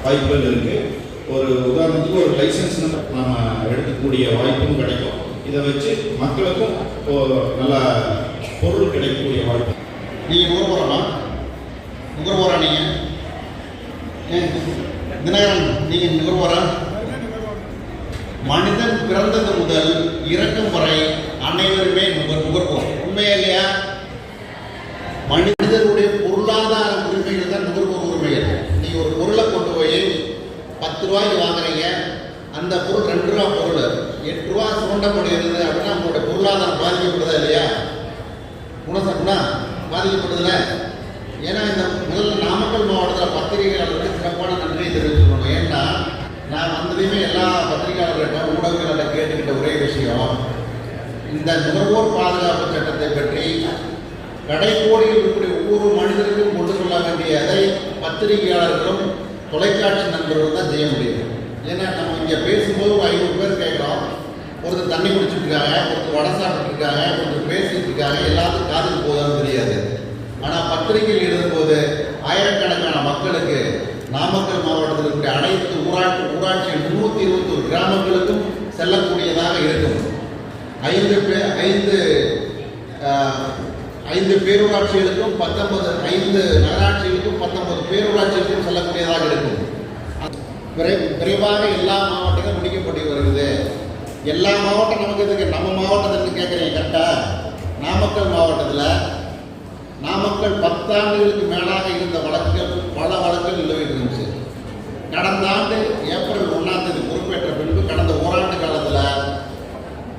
வாய்ப்புகள் இருக்குது. ஒரு உதாரணத்துக்கு ஒரு லைசன்ஸ் நம்ம எடுக்கக்கூடிய வாய்ப்பும் கிடைக்கும். இதை வச்சு மக்களுக்கும் நல்ல பொருள் கிடைக்கக்கூடிய வாய்ப்பு. நீங்கள் நுகர்வோரா நீங்கள் தினகரன், நீங்கள் நுகர்வோரா? மனிதன் பிறந்தது முதல் இறக்கும் வரை அனைவருமே நுகர்வோர். உண்மையா இல்லையா? மனிதனுடைய பொருளாதார உரிமைகள் தான் நுகர்வோர் உரிமைகள். நீங்கள் ஒரு பொருளை கொண்டு போய் 10 ரூபாய்க்கு வாங்குறீங்க, அந்த பொருள் 2 ரூபா பொருள் 8 ரூபா சுரண்டப்படுகிறது அப்படின்னா உங்களுடைய பொருளாதாரம் பாதிக்கப்படுதா இல்லையா? குணசம்னா பாதிக்கப்படுதுல. ஏன்னா இந்த முதல்ல நாமக்கல் மாவட்டத்தில் பத்திரிகையாளர்களுக்கு சிறப்பான நன்றியை தெரிவிச்சுக்கணும். ஏன்னா நான் வந்ததையுமே எல்லா பத்திரிகையாளர்கிட்ட ஊடகங்கள்கிட்ட கேட்டுக்கிட்ட ஒரே விஷயம், இந்த நுகர்வோர் பாதுகாப்பு சட்டத்தை பற்றி கடைக்கோடியில் இருக்கக்கூடிய ஒவ்வொரு மனிதருக்கும் கொண்டு சொல்ல வேண்டியதை பத்திரிகையாளர்களும் தொலைக்காட்சி நண்பர்கள் தான் செய்ய முடியும். ஏன்னா நம்ம இங்கே பேசும்போது ஒரு 500 பேர் கேட்குறோம், ஒருத்தர் தண்ணி குடிச்சிட்டு இருக்காங்க, ஒருத்தர் வடை சாப்பிட்டு இருக்காங்க, ஒருத்தர் பேசிட்டு இருக்காங்க, எல்லாத்துக்கும் காதுக்கு போதான்னு தெரியாது. ஆனால் பத்திரிகையில் எழுதும்போது ஆயிரக்கணக்கான மக்களுக்கு நாமக்கல் மாவட்டத்தில் இருக்கக்கூடிய அனைத்து ஊராட்சி 321 கிராமங்களுக்கும் செல்லக்கூடியதாக இருக்கும். 5 பேரூராட்சிகளுக்கும் 5 நகராட்சிகளுக்கும் 19 பேரூராட்சிகளுக்கும் செல்லக்கூடியதாக இருக்கும். விரைவாக எல்லா மாவட்டங்களும் முடிக்கப்பட்டு வருகிறது. எல்லா மாவட்டம் நமக்கு இதுக்கு நம்ம மாவட்டத்துக்கு கேட்குறீங்க கரெக்டாக. நாமக்கல் மாவட்டத்தில் நாமக்கல் 10 ஆண்டுகளுக்கு மேலாக இருந்த வழக்குகள் பல வழக்குகள் நிலவிட்டு இருந்துச்சு. கடந்த ஆண்டு ஏப்ரல் 1ஆம் தேதி பொறுப்பேற்ற பின்பு கடந்த ஓராண்டு காலத்தில்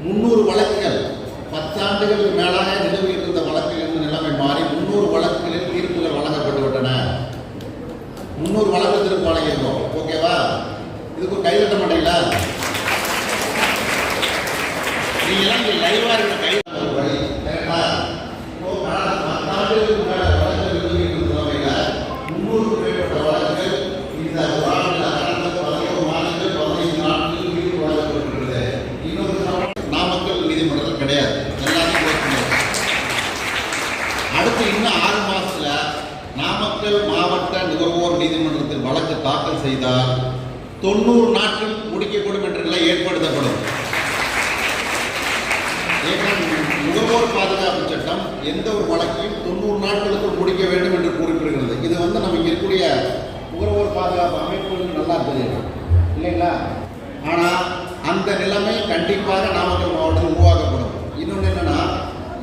300 வழக்குகள் 10 ஆண்டுகளுக்கு மேலாக நிலவிட்டு இருந்த வழக்கிலிருந்து நிலைமை மாறி 300 வழக்குகளில் தீர்ப்புகள் வழங்கப்பட்டு விட்டன. 300 வழக்கு தீர்ப்பு வழங்கியிருக்கோம். ஓகேவா? இதுக்கு கை தட்ட மாட்டீங்களா? நீங்களாம் இங்கே லைவாக இருக்கிற கை வழி கரெக்டா? அடுத்து இன்னும் 6 மாசத்துல நாமக்கல் மாவட்ட நுகர்வோர் நீதிமன்றத்தில் வழக்கு தாக்கல் செய்தால் 90 நாட்கள் முடிக்கப்படும் என்ற நிலை ஏற்படுத்தப்படும். நுகர்வோர் பாதுகாப்பு சட்டம் எந்த ஒரு வழக்கையும் 90 நாட்களுக்குள் முடிக்க வேண்டும் என்று குறிப்பிடுகிறது. இது நம்ம இங்கே இருக்கக்கூடிய நுகர்வோர் பாதுகாப்பு அமைப்புகளுக்கு நல்லா தெரியும் இல்லைங்களா? ஆனால் அந்த நிலைமை கண்டிப்பாக நாமக்கல் மாவட்டத்தில் உருவாக்கப்படும். இன்னொன்று என்னன்னா,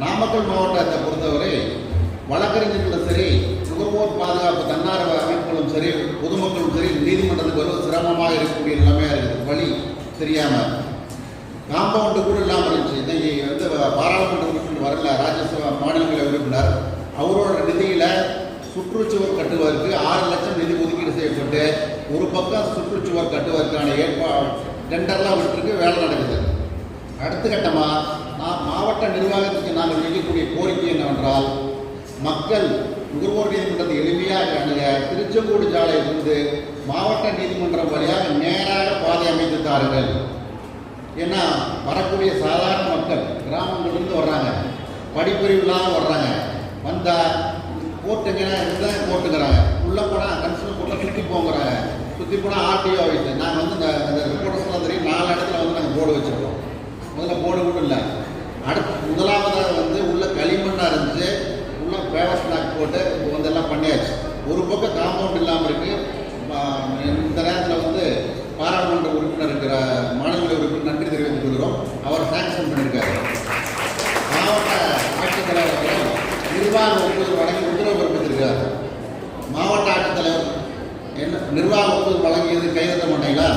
நாமக்கல் மாவட்டத்தை பொறுத்தவரை வழக்கறிஞர்களும் சரி, நுகர்வோர் பாதுகாப்பு தன்னார்வ அமைப்புகளும் சரி, பொதுமக்களும் சரி நீதிமன்றத்துக்கு வருவது சிரமமாக இருக்கக்கூடிய நிலைமையாக இருக்குது. வழி தெரியாமல் காம்பவுண்டு கூட இல்லாமல் இருந்துச்சு. இன்னைக்கு பாராளுமன்ற உறுப்பினர் வரல, ராஜ்யசபா மாநிலங்களவை உறுப்பினர், அவரோட நிதியில் சுற்றுச்சுவர் கட்டுவதற்கு 6 லட்சம் நிதி ஒதுக்கீடு செய்யப்பட்டு ஒரு பக்கம் சுற்றுச்சுவர் கட்டுவதற்கான டெண்டர்லாம் விட்டுருக்கு, வேலை நடக்குது. அடுத்த கட்டமாக மாவட்ட நிர்வாகத்துக்கு நாங்கள் வைக்கக்கூடிய கோரிக்கை என்னவென்றால், மக்கள் நுகர்வோர் நீதிமன்றத்தை எளிமையாக அணுக திருச்செங்கோடு சாலையிலிருந்து மாவட்ட நீதிமன்றம் வழியாக நேராக பாதை அமைத்து தாருங்கள். ஏன்னா வரக்கூடிய சாதாரண மக்கள் கிராமங்கள்லேருந்து வர்றாங்க, படிப்பறிவு இல்லாமல் வர்றாங்க. வந்தால் கோர்ட்டுங்கன்னா இதுதான் கோர்ட்டுங்கிறாங்க, உள்ளே போனால் கன்சூலர் கோர்ட்டில் சுற்றி போங்கிறாங்க, சுற்றி போனால் ஆர்டிஓ ஆஃபீஸ். நாங்கள் இந்த ரிப்போர்ட்டர்ஸ்லாம் தெரியும், 4 இடத்துல நாங்கள் போர்டு வச்சுருக்கோம். முதல்ல போர்டு கூட இல்லை. முதலாவதாக உள்ள களிமண்ணாக இருந்துச்சு, உள்ள பேவர் ஸ்லாக் போட்டு எல்லாம் பண்ணியாச்சு. ஒரு பக்கம் காம்பவுண்ட் இல்லாமல் இருக்குது. இந்த நேரத்தில் பாராளுமன்ற உறுப்பினர் இருக்கிற மாநில உறுப்பினர் நன்றி தெரிவித்துக் கொள்கிறோம். அவர் சாங்ஷன் பண்ணியிருக்காரு. மாவட்ட ஆட்சித்தலைவர் நிர்வாக ஒப்புதல் வழங்கி உத்தரவு பிறப்பித்திருக்கிறார். மாவட்ட ஆட்சித்தலைவர் என்ன நிர்வாக ஒப்புதல் வழங்கியது கைதட்ட மாட்டீங்களா?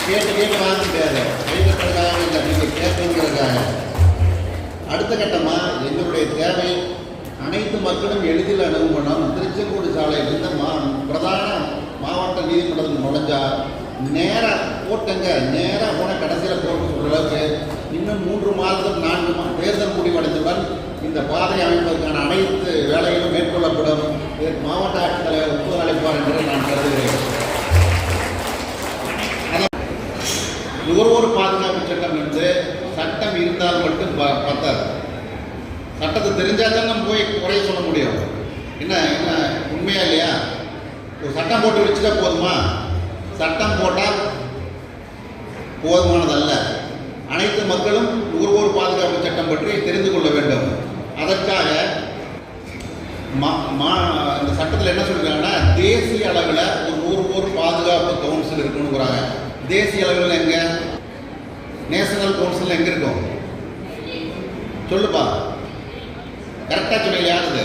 கேட்டு வாங்க முடியாது, கைதட்டுறதுக்காக இல்லை, நீங்கள் கேட்கணுங்கிறதுக்காக. அடுத்த கட்டமாக எங்களுடைய தேவை அனைத்து மக்களும் எளிதில் அணுகுமணும். திருச்செங்கோடு சாலையிலிருந்து பிரதான மாவட்ட நீதிமன்றத்தில் நுழைஞ்சா நேராக கோர்ட்டுங்க, நேராக போன கடைசியில் கோர்ட்டு சொல்கிற அளவுக்கு இன்னும் 3 மாதம் 4 மாதம் தேர்தல் முடிவடைந்தவுடன் இந்த பாதை அமைப்பதற்கான அனைத்து வேலைகளும் மேற்கொள்ளப்படும். இதற்கு மாவட்ட ஆட்சித்தலைவர் ஒப்புதல் அளிப்பார் என்று நான் கருதுகிறேன். நுகர்வோர் பாதுகாப்பு சட்டம் என்று சட்டம் இருந்தால் மட்டும் பத்தாது. சட்டத்தை தெரிஞ்சால் தான் நம்ம போய் குறைய சொல்ல முடியும். என்ன உண்மையா இல்லையா? ஒரு சட்டம் போட்டு வச்சுட்டா போதுமா? சட்டம் போட்டால் போதுமானதல்ல. அனைத்து மக்களும் நுகர்வோர் பாதுகாப்பு சட்டம் பற்றி தெரிந்து கொள்ள வேண்டும். அதற்காக இந்த சட்டத்தில் என்ன சொல்றாங்கன்னா, தேசிய அளவில் ஒரு நுகர்வோர் பாதுகாப்பு கவுன்சில் இருக்குன்னு. தேசிய அளவில் எங்க? நேஷனல் கவுன்சில் எங்க இருக்கும்? சொல்லுப்பா, கரெக்டா சொல்லுங்க. யாருது?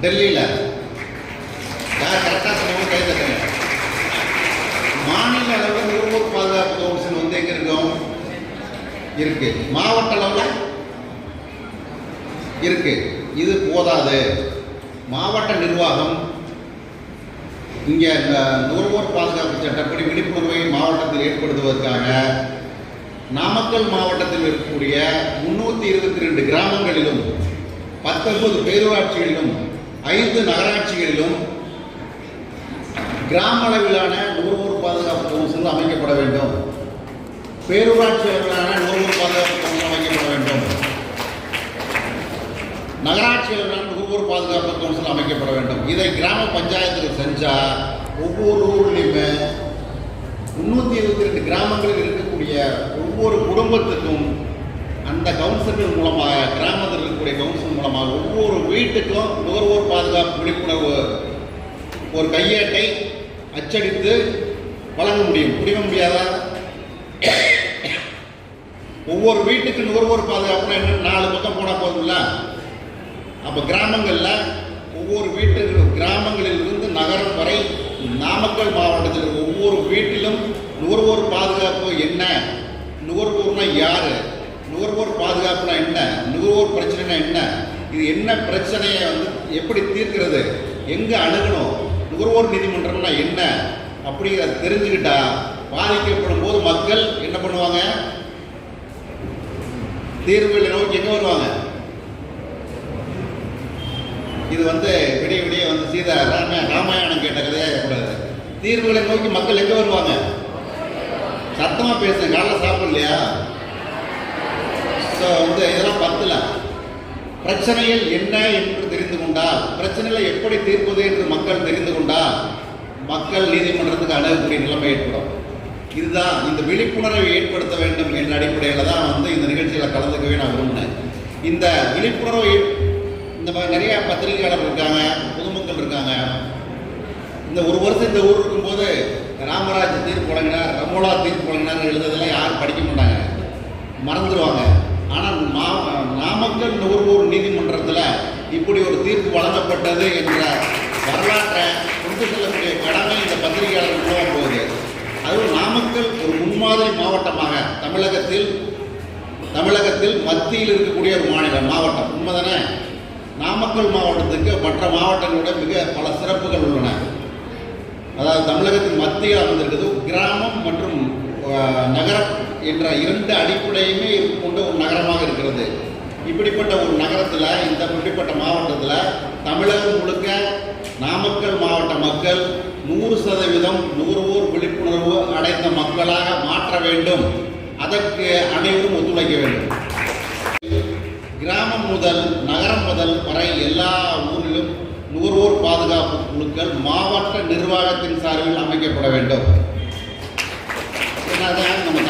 டெல்லியில். யார் கரெக்டா சொல்லுங்க? கை தட்டுங்க. மாநில அளவில் நுகர்வோர் பாதுகாப்பு கவுன்சில் வந்து எங்க இருக்கும்? இருக்கு. மாவட்ட அளவில் இருக்கு. இது போதாது. மாவட்ட நிர்வாகம் இங்கே நுகர்வோர் பாதுகாப்பு சட்டப்படி விழிப்புணர்வை மாவட்டத்தில் ஏற்படுத்துவதற்காக நாமக்கல் மாவட்டத்தில் இருக்கக்கூடிய 322 கிராமங்களிலும் 19 பேரூராட்சிகளிலும் 5 நகராட்சிகளிலும் கிராம அளவிலான நுகர்வோர் பாதுகாப்பு கவுன்சில் அமைக்கப்பட வேண்டும். பேரூராட்சி அளவிலான நுகர்வோர் பாதுகாப்பு கவுன்சில் அமைக்கப்பட வேண்டும். நகராட்சி அளவிலான நுகர்வோர் பாதுகாப்பு கவுன்சில் அமைக்கப்பட வேண்டும். இதை கிராம பஞ்சாயத்துகள் செஞ்சால் ஒவ்வொரு ஊர்லேயுமே 322 கிராமங்களில் இருக்கக்கூடிய ஒவ்வொரு குடும்பத்துக்கும் அந்த கவுன்சில்கள் மூலமாக, கிராமத்தில் இருக்கக்கூடிய கவுன்சில் மூலமாக ஒவ்வொரு வீட்டுக்கும் நுகர்வோர் பாதுகாப்பு விழிப்புணர்வு ஒரு கையேட்டை அச்சடித்து வழங்க முடியும். முடிய முடியாதா? ஒவ்வொரு வீட்டுக்கு நுகர்வோர் பாதுகாப்புனா என்ன? 4 பக்கம் போனால் போதும்ல. அப்போ கிராமங்களில் ஒவ்வொரு கிராமங்களில் இருந்து நகரம் வரை நாமக்கல் மாவட்டத்தில் ஒவ்வொரு வீட்டிலும் நுகர்வோர் பாதுகாப்பு என்ன, நுகர்வோர்னா யாரு, நுகர்வோர் பாதுகாப்புனா என்ன, நுகர்வோர் பிரச்சனைனா என்ன, இது என்ன பிரச்சனையை வந்து எப்படி தீர்க்கிறது, எங்கே அணுகணும், நுகர்வோர் நீதிமன்றம்னா என்ன அப்படிங்கிறத தெரிஞ்சுக்கிட்டா பாதிக்கப்படும் போது மக்கள் என்ன பண்ணுவாங்க? தீர்வுகளை நோக்கி எங்கே வருவாங்க? இது வந்து விடிய விடிய வந்து சீதா ராமாயணம் கேட்ட கதையாக கூடாது. தீர்வுகளை நோக்கி மக்கள் எங்கே வருவாங்க? சத்தமாக பேசுங்க. காலைல சாப்பிடலையா? ஸோ வந்து இதெல்லாம் பத்தில் பிரச்சனைகள் என்ன என்று தெரிந்து கொண்டால், பிரச்சனைகளை எப்படி தீர்ப்பது என்று மக்கள் தெரிந்து கொண்டால் மக்கள் நீதிமன்றத்துக்கு அணுகக்கூடிய நிலைமை ஏற்படும். இதுதான் இந்த விழிப்புணர்வை ஏற்படுத்த வேண்டும் என்ற அடிப்படையில் தான் வந்து இந்த நிகழ்ச்சியில் கலந்துக்கவே நான் விரும்பினேன். இந்த விழிப்புணர்வை இந்த மாதிரி நிறைய பத்திரிகையாளர் இருக்காங்க, பொதுமக்கள் இருக்காங்க. இந்த ஒரு வருஷம் இந்த ஊர் இருக்கும்போது ராமராஜ் தீர்ப்பு வழங்கினார், ரமோலா தீர்ப்பு வழங்கினார் எழுதுறதெல்லாம் யாரும் படிக்க மாட்டாங்க, மறந்துடுவாங்க. ஆனால் நாமக்கல் நுகர்வோர் நீதிமன்றத்தில் இப்படி ஒரு தீர்ப்பு வழங்கப்பட்டது என்ற வரலாற்றை கொண்டு செல்லக்கூடிய கடமை இந்த பத்திரிகையாளர் மூலம் போகுது. அதுவும் நாமக்கல் ஒரு முன்மாதிரி மாவட்டமாக தமிழகத்தில் மத்தியில் இருக்கக்கூடிய ஒரு மாவட்டம். உண்மைதானே? நாமக்கல் மாவட்டத்துக்கு மற்ற மாவட்டங்களோட மிக பல சிறப்புகள் உள்ளன. அதாவது தமிழகத்தின் மத்தியில் அமைந்திருக்கிறது. கிராமம் மற்றும் நகரம் என்ற 2 அடிப்படையுமே கொண்ட ஒரு நகரமாக இருக்கிறது. இப்படிப்பட்ட ஒரு நகரத்தில், இப்படிப்பட்ட மாவட்டத்தில் தமிழகம் முழுக்க நாமக்கல் மாவட்ட மக்கள் 100% நுகர்வோர் விழிப்புணர்வு அடைந்த மக்களாக மாற்ற வேண்டும். அதற்கு அனைவரும் ஒத்துழைக்க வேண்டும். கிராமம் முதல் நகரம் முதல் வரை எல்லா ஊரிலும் நுகர்வோர் பாதுகாப்பு குழுக்கள் மாவட்ட நிர்வாகத்தின் சார்பில் அமைக்கப்பட வேண்டும். நம்ம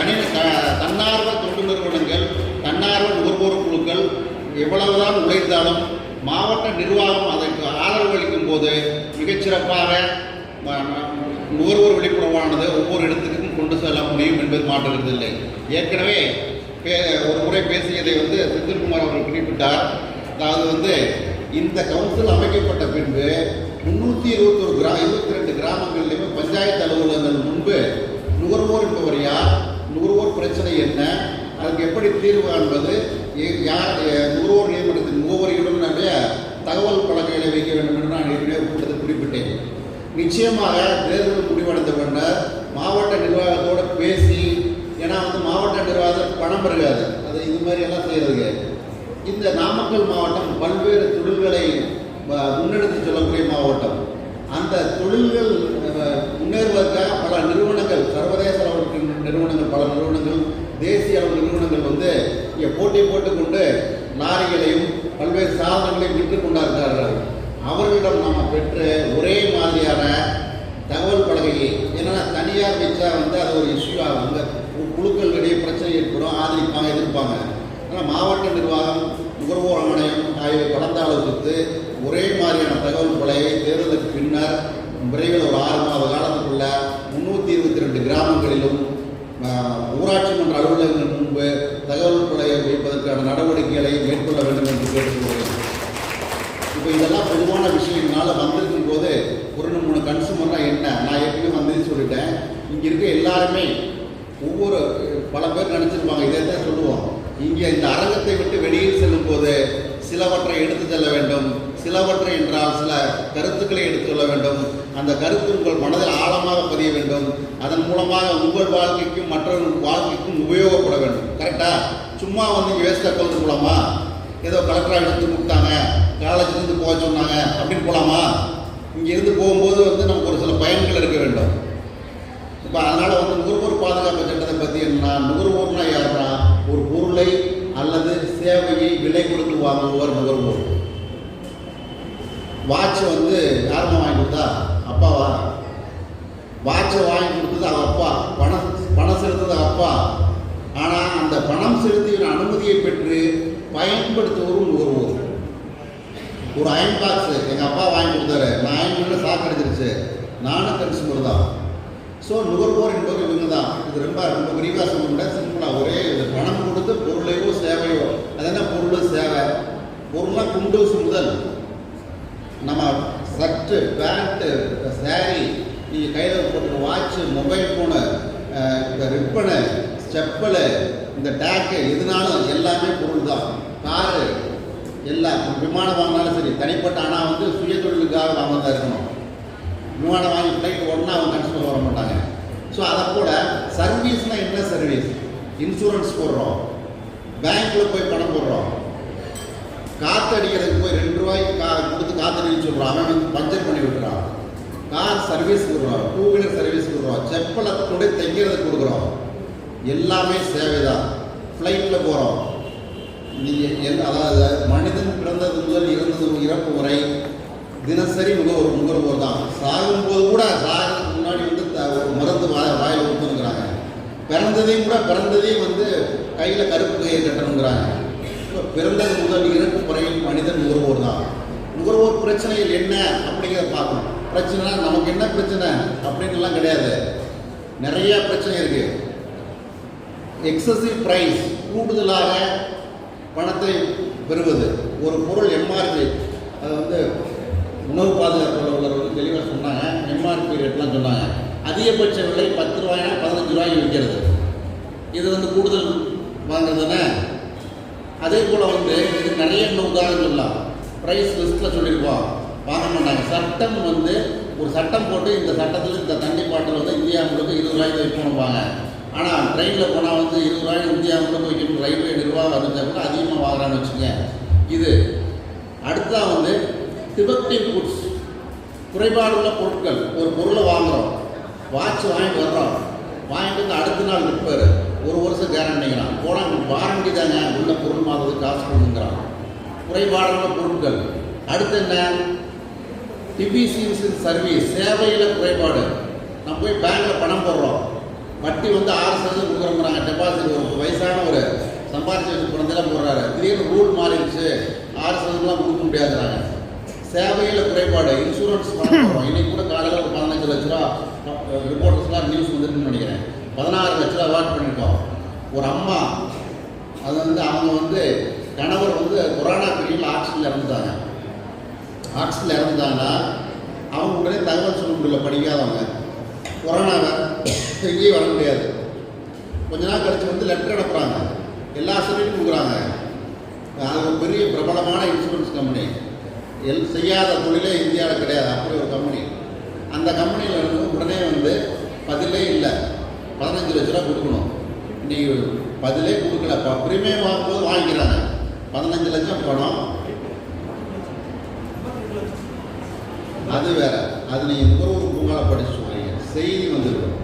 தன்னார்வ தொண்டு நிறுவனங்கள், தன்னார்வ நுகர்வோர் குழுக்கள் எவ்வளவுதான் உழைத்தாலும் மாவட்ட நிர்வாகம் அதற்கு ஆதரவு அளிக்கும் போது மிகச்சிறப்பாக நுகர்வோர் விழிப்புணர்வானது ஒவ்வொரு இடத்துக்கும் கொண்டு செல்ல முடியும் என்பது மாற்றுவதில்லை. ஏற்கனவே ஒரு முறை பேசியதை வந்து செந்தில்குமார் அவர்கள் குறிப்பிட்டார். அதாவது வந்து இந்த கவுன்சில் அமைக்கப்பட்ட பின்பு 322 கிராமங்களிலுமே பஞ்சாயத்து அலுவலகங்கள் முன்பு நுகர்வோர் என்பவர் யார், நுகர்வோர் பிரச்சனை என்ன, அதுக்கு எப்படி தீர்வு காண்பது, யார் நுகர்வோர் நீதிமன்றத்தின் முகவரியுடன் தகவல் பலகைகளை வைக்க வேண்டும் என்று நான் ஏற்கனவே கூட்டத்தில் குறிப்பிட்டேன். நிச்சயமாக தேர்தல் முடிவடைந்த பின்னர் மாவட்ட நிர்வாகத்தோடு பேசி, ஏன்னா வந்து மாவட்ட நிர்வாகத்தில் பணம் பெருகாது, அது இது மாதிரி எல்லாம் செய்கிறதுக்கு. இந்த நாமக்கல் மாவட்டம் பல்வேறு தொழில்களை முன்னெடுத்து சொல்லக்கூடிய மாவட்டம். அந்த தொழில்கள் முன்னேறுவதற்காக பல நிறுவனங்கள், சர்வதேச அளவுக்கு நிறுவனங்கள், பல நிறுவனங்கள், தேசிய அளவு நிறுவனங்கள் வந்து இங்கே போட்டி போட்டுக்கொண்டு லாரிகளையும் பல்வேறு சாதனங்களையும் விற்று கொண்டார்கள். அவர்களிடம் நாம் பெற்று ஒரே மாதிரியான தகவல் பலகையை, ஏன்னா தனியார் வச்சா வந்து அது ஒரு இஷ்யூ ஆகும், குழுக்கள் இடையே பிரச்சனை ஏற்படும், ஆதரிப்பாங்க எதிர்ப்பாங்க. ஆனால் மாவட்ட நிர்வாகம் நுகர்வோர் ஆணையம் ஆகிய கலந்து ஆலோசித்து ஒரே மாதிரியான தகவல் பலகையை தேர்தலுக்கு பின்னர் விரைவில் ஒரு 6 மாத காலத்துக்குள்ள 322 கிராமங்களிலும் ஊராட்சி மன்ற அலுவலகங்கள் முன்பு தகவல் பலகை வைப்பதற்கான நடவடிக்கைகளை மேற்கொள்ள வேண்டும் என்று கேட்டுக்கொள்கிறேன். இப்போ இதெல்லாம் பொதுவான விஷயங்களால வந்திருக்கும் போது ஒரு 3 கன்சூமர்னா என்ன, நான் ஏற்கனவே வந்து சொல்லிட்டேன். இங்கே இருக்க எல்லாருமே ஒவ்வொரு பல பேர் நினச்சிருப்பாங்க, இதை தான் சொல்லுவோம். இங்கே இந்த அரங்கத்தை விட்டு வெளியில் செல்லும் போது சிலவற்றை எடுத்து செல்ல வேண்டும், சிலவற்றை என்றால் சில கருத்துக்களை எடுத்துக்கொள்ள வேண்டும். அந்த கருத்து உங்கள் மனதில் ஆழமாக பதிய வேண்டும். அதன் மூலமாக உங்கள் வாழ்க்கைக்கும் மற்றவர்கள் வாழ்க்கைக்கும் உபயோகப்பட வேண்டும். கரெக்டா? சும்மா வந்து வேஸ்ட்டாக கொள்வது மூலமா ஏதோ கலெக்டராக எடுத்து கொடுத்தாங்க, காலேஜ்லேருந்து போக சொன்னாங்க அப்படின்னு போகலாமா? இங்கேருந்து போகும்போது வந்து நமக்கு ஒரு சில பயன்கள் இருக்க வேண்டும். இப்போ அதனால் வந்து நுகர்வோர் பாதுகாப்பு சட்டத்தை பற்றி என்ன, நுகர்வோர்னா யாருன்னா ஒரு பொருளை அல்லது சேவையை விலை கொடுத்து வாங்குவோர் நுகர்வோர். வாட்சை வந்து யாருமா வாங்கி கொடுத்தா? அப்பாவா? வாட்சை வாங்கி கொடுத்தது அவ அப்பா, பணம் செலுத்தது அப்பா. ஆனால் அந்த பணம் செலுத்திய அனுமதியை பெற்று பயன்படுத்துவரும் நுகர்வோர். ஒரு அயன் பாக்ஸ் எங்கள் அப்பா வாங்கி கொடுத்தாரு, நான் அயன் பண்ண சாக்கு அடிச்சிருச்சு, நானும் கன்சூமர் தான். ஸோ நுகர்வோர் என்பது இவங்க தான். இது ரொம்ப விரிவாக சொல்ல சிம்பிளாக ஒரே பணம் கொடுத்து பொருளையோ சேவையோ, அது என்ன பொருள் சேவை? பொருள்லாம் குண்டூசு முதல் நம்ம சர்ட்டு, பேண்ட்டு, சேரீ, நீங்கள் கையில் போட்டுக்க வாட்சு, மொபைல் ஃபோனு, இந்த ரிப்பனு, செப்பலு, இந்த டேக்கு, எதுனாலும் எல்லாமே பொருள் தான். காரு எல்லாம், விமானம் வாங்கினாலும் சரி, தனிப்பட்ட ஆனால் வந்து சுய தொழிலுக்காக வாங்க தான் இருக்கணும். விமானம் வாங்கி ஃப்ளைட் ஓடனா அவங்க கன்சூமர் வர மாட்டாங்க. ஸோ அதை போல் சர்வீஸ்னால் என்ன சர்வீஸ்? இன்சூரன்ஸ் போடுறோம், பேங்க்கில் போய் பணம் போடுறோம், காற்று அடிக்கிறதுக்கு போய் 2 ரூபாய்க்கு கொடுத்து காற்றடிக்க சொல்கிறோம், அவன் வந்து பஞ்சர் பண்ணி விட்டுறான். கார் சர்வீஸ் கொடுக்குறோம், 2 வீலர் சர்வீஸ் கொடுக்குறோம், செப்பலை கூட தைக்கிறதுக்கு கொடுக்குறோம். எல்லாமே சேவை தான். ஃப்ளைட்டில் போகிறோம், நீங்கள் அதாவது மனிதன் பிறந்தது முதல் இறப்பு வரை தினசரி நுகர்வோர் தான். சாகும்போது கூட சாகிறதுக்கு முன்னாடி வந்து ஒரு மருந்து வாயில் ஊற்றுங்கிறாங்க. பிறந்ததையும் வந்து கையில் கருப்பு கையை கட்டணுங்கிறாங்க. இப்போ பிறந்தது முதல் இறப்பு வரையில் மனிதன் நுகர்வோர் தான். நுகர்வோர் பிரச்சனைகள் என்ன அப்படிங்கிறத பார்க்கணும். பிரச்சனை நமக்கு என்ன பிரச்சனை அப்படின்லாம் கிடையாது, நிறைய பிரச்சனை இருக்குது. எக்ஸசிவ் ப்ரைஸ், கூடுதலாக பணத்தை பெறுவது. ஒரு பொருள் எம்ஆர்பி, அது வந்து உணவு பாதுகாப்பு உள்ளவர்கள் தெளிவாக சொன்னாங்க. எம்ஆர்பி ரேட்லாம் சொன்னாங்க. அதிகபட்ச விலை 10 ரூபாய்னா 15 ரூபாய்க்கு விற்கிறது. இது வந்து கூடுதல் வாங்குறதுன்னா அதே போல் வந்து இது நிறைய உதாரணம் சொல்லலாம். ப்ரைஸ் லிஸ்ட்டில் சொல்லியிருப்போம், வாங்க மாட்டாங்க. சட்டம் வந்து ஒரு சட்டம் போட்டு இந்த சட்டத்தில் இந்த தண்ணி பாட்டில் வந்து இந்தியா முழுக்க 20 ரூபாய்க்கு வைக்கணும்பாங்க. ஆனால் ட்ரெயினில் போனால் வந்து 20 ரூபாய்க்கு இந்தியா முழுக்க வைக்கணும். ரயில்வே நிர்வாகம் அறிஞ்சால் அதிகமாக வாங்குறான்னு வச்சுங்க. இது அடுத்ததான் வந்து டிஃபெக்டிவ் குட்ஸ், குறைபாடுள்ள பொருட்கள். ஒரு பொருளை வாங்குகிறோம், வாட்ச் வாங்கிட்டு வர்றோம், வாங்கிட்டு வந்து அடுத்த நாள் விற்பார், 1 வருஷம் கேரண்டிங்கிறான். போனால் வாரண்டி தாங்க, உள்ள பொருள் மாறுறதுக்கு காசு கொடுக்குறான். குறைபாடுள்ள பொருட்கள். அடுத்து என்ன? டிபிசிஎன்சி சர்வீஸ், சேவையில் குறைபாடு. நம்ம போய் பேங்க்கில் பணம் போடுறோம், வட்டி வந்து 6% கொடுக்குறோங்கிறாங்க. டெபாசிட் ஒரு வயசான ஒரு சம்பாதிச்சு வச்சு பணத்தெல்லாம் போடுறாரு, திடீர்னு ரூல் மாறிடுச்சு, 6%லாம் கொடுக்க முடியாதுறாங்க. சேவையில் குறைபாடு. இன்சூரன்ஸ் பணம் போடுறோம். இன்றைக்கி கூட காலையில் ஒரு 15 லட்ச ரூபா ரிப்போர்ட்டர்ஸ்லாம் நியூஸ் வந்துருக்குன்னு நினைக்கிறேன். 16 லட்ச ரூபா அவார்ட் பண்ணியிருக்கோம். ஒரு அம்மா, அது வந்து அவங்க வந்து கணவர் வந்து கொரோனா பீரியடில் ஆக்சிஜனில் இறந்துட்டாங்க. ஆக்சிஜனில் இறந்துட்டாங்கன்னா அவங்க உடனே தகவல் சொல்ல முடியல, படிக்காதவங்க. கொரோனாவை எங்கேயும் வர முடியாது. கொஞ்ச நாள் கழிச்சு வந்து லெட்டர் அனுப்புகிறாங்க, எல்லா சர்டிஃபிகேட்டும் கொடுக்குறாங்க. அது ஒரு பெரிய பிரபலமான இன்சூரன்ஸ் கம்பெனி. செய்யாத தொழிலே இந்தியாவில் கிடையாது, அப்படி ஒரு கம்பெனி. அந்த கம்பெனியில் இருந்து உடனே வந்து பதிலே இல்லை, 15 லட்ச ரூபா கொடுக்கணும். இன்றைக்கி பதிலே கொடுக்கல. ப்ரீமியம் வாங்கும்போது வாங்கிக்கிறாங்க. 15 லட்சம் பணம், அது வேற. அது நீங்கள் நுகர்வோர் பூங்காவில் படிச்சு சொல்கிறீங்க, செய்தி வந்துருக்கும்.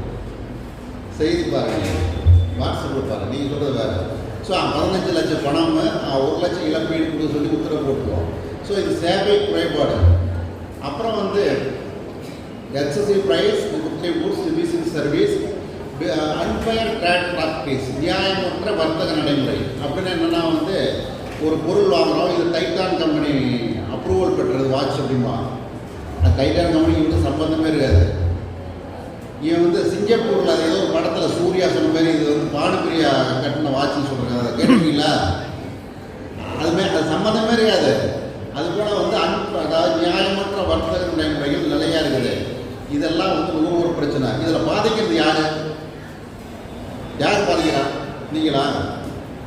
செய்தி பாருங்கள், வாட்ஸ்அப்பில் பாருங்கள், நீங்கள் சொல்கிறது வேறு. ஸோ 15 லட்சம் பணம் 1 லட்சம் இழப்பீடு கொடுக்க சொல்லி உத்தரவு போட்டுருவோம். ஸோ இது சேவை குறைபாடு. அப்புறம் வந்து excessive price, defective goods, deficient service, unfair trade practice, நியாயமற்ற வர்த்தக நடைமுறை. அப்படின்னா என்னென்னா வந்து ஒரு பொருள் வாங்குகிறோம், இது டைட்டான் கம்பெனி அப்ரூவல் பெற்றது வாட்ச் அப்படிமா. அந்த டைட்டான் கம்பெனிக்கு வந்து சம்பந்தமே இருக்காது. இவன் வந்து சிங்கப்பூரில் அது ஏதோ ஒரு படத்தில் சூர்யா சொன்ன மாதிரி இது வந்து பானுபிரியா கட்டின வாட்ச்னு சொல்கிறாங்க. அதை கேட்டுருக்கீங்களா? அது சம்மந்தமே இருக்காது. அதுபோல் வந்து அதாவது நியாயமற்ற வர்த்தக நடைமுறைகள் நிலையாக இருக்குது. இதெல்லாம் வந்து நுகர்வோர் பிரச்சனை. இதில் பாதிக்கிறது யார் பாதிக்கிறா? நீங்களா,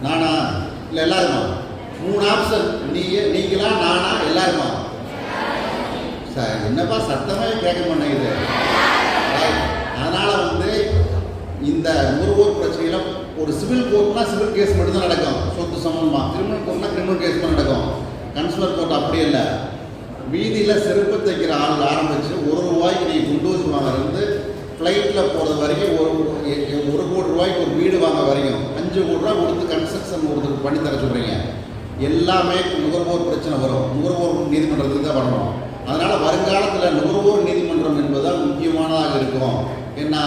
நானா, இல்லை எல்லாருமா? 3 ஆப்ஷன். நீங்களா, நானா, எல்லாருமா? சார் என்னப்பா சத்தமே கேட்க மாட்டேங்குது. அதனால் வந்து இந்த நுகர்வோர் பிரச்சனையில் ஒரு சிவில் கோர்ட்னா சிவில் கேஸ் மட்டும் தான் நடக்கும், சொத்து சம்பந்தமாக. கிரிமினல் கோர்ட்னா கிரிமினல் கேஸ் தான் நடக்கும். கன்சூலர் கோர்ட் அப்படி இல்லை. வீதியில் செருப்பு தைக்கிற ஆள் ஆரம்பித்து ₹1 நீங்கள் குண்டூஸ் வாங்குறது, ஃப்ளைட்டில் போகிறது வரைக்கும் ₹1 கோடி ஒரு வீடு வாங்க வரைக்கும் 5 கோடி ரூபா கொடுத்து கன்ஸ்ட்ரக்ஷன் ஒருத்தருக்கு பண்ணி தர சொல்கிறீங்க. எல்லாமே நுகர்வோர் பிரச்சனை வரும். நுகர்வோர் நீதிமன்றத்துக்கு தான் வரணும். அதனால் வருங்காலத்தில் நுகர்வோர் நீதிமன்றம் என்பதுதான் முக்கியமானதாக இருக்கும். ஏன்னா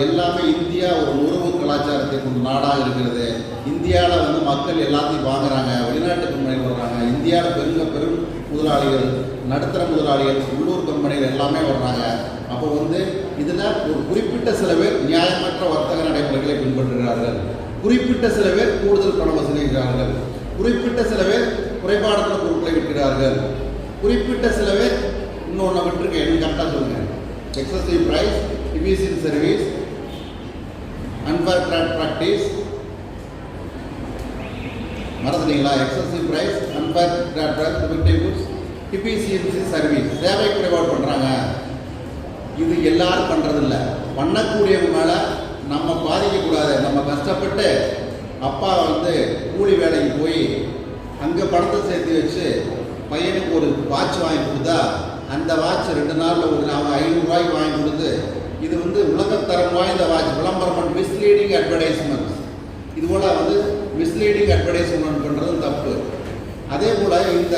எல்லாமே இந்தியா ஒரு நுகர்வோர் கலாச்சாரத்தை கொண்ட நாடாக இருக்கிறது. இந்தியாவில் வந்து மக்கள் எல்லாத்தையும் வாங்குறாங்க, வெளிநாட்டு கம்பெனிகள் வர்றாங்க. இந்தியாவில் பெரும் முதலாளிகள், நடுத்தர முதலாளிகள், உள்ளூர் கம்பெனிகள் எல்லாமே வர்றாங்க. அப்போ வந்து இதில் ஒரு குறிப்பிட்ட சில பேர் நியாயமற்ற வர்த்தக நடைமுறைகளை பின்பற்றுகிறார்கள், குறிப்பிட்ட சில பேர் கூடுதல் பணம் வசூலிக்கிறார்கள், குறிப்பிட்ட சில பேர் குறைபாடற்ற பொருட்களை விற்கிறார்கள், குறிப்பிட்ட சில பேர் இன்னொன்று விட்டுருக்கேன். எனக்கு கரெக்டாக சொல்லுங்கள். Excessive price, deficient service, unfair trade practice. மறந்துட்டீங்களா? Excessive price, unfair trade practice, defective goods, deficiency service. சேவை குறைபாடு பண்ணுறாங்க. இது எல்லாரும் பண்ணுறதில்ல. பண்ணக்கூடியவங்க மேலே நம்ம பாதிக்கக்கூடாது. நம்ம கஷ்டப்பட்டு அப்பா வந்து கூலி வேலைக்கு போய் அங்கே பணத்தை சேர்த்து வச்சு பையனுக்கு ஒரு வாட்ச் வாங்கி கொடுத்தா, அந்த வாட்ச் 2 நாளில் ஒரு அவங்க ₹500 வாங்கி கொடுத்து, இது வந்து உலகத்தரம் வாய்ந்த வாட்ச். விளம்பரம், மிஸ்லீடிங் அட்வர்டைஸ்மெண்ட். இது போல் வந்து மிஸ்லீடிங் அட்வர்டைஸ்மெண்ட் பண்ணுறதும் தப்பு. அதே போல் இந்த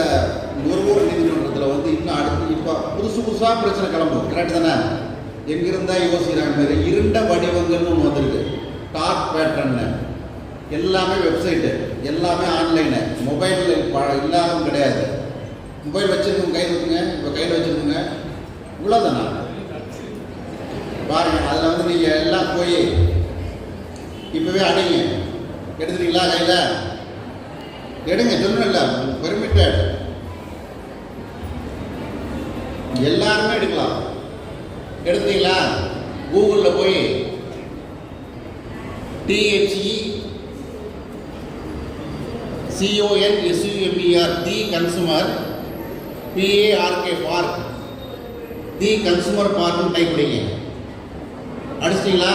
நுகர்வோர் நீதிமன்றத்தில் வந்து இன்னும் அடுத்து இப்போ புதுசாக பிரச்சனை கிளம்பும். கரெக்ட் தானே? எங்கிருந்தால் யோசிக்கிறாங்க மாதிரி இருண்ட வடிவங்கள்னு ஒன்று வந்திருக்கு. டார்க் பேட்டர்ன்னு எல்லாமே வெப்சைட்டு, எல்லாமே ஆன்லைனு. மொபைல் இல்லாதவங்க கிடையாது. மொபைல் வச்சுருக்கோங்க, கையில் வச்சுங்க. இப்போ கையில் வச்சுருக்கோங்க, இவ்வளோதானா பாருங்கள். அதில் வந்து நீங்கள் எல்லாம் போய் இப்போவே அடைங்க. எடுத்துட்டீங்களா? கையில் எடுங்க. சொல்லணும்ல, பெர்மிட்டட். எல்லாருமே எடுக்கலாம். எடுத்தீங்களா? கூகுளில் போய் THECONSUMER தி கன்சூமர் PARK பார்க், தி கன்சூமர் பார்க்னு டைப் பண்ணிங்க. அடிச்சிட்டிங்களா?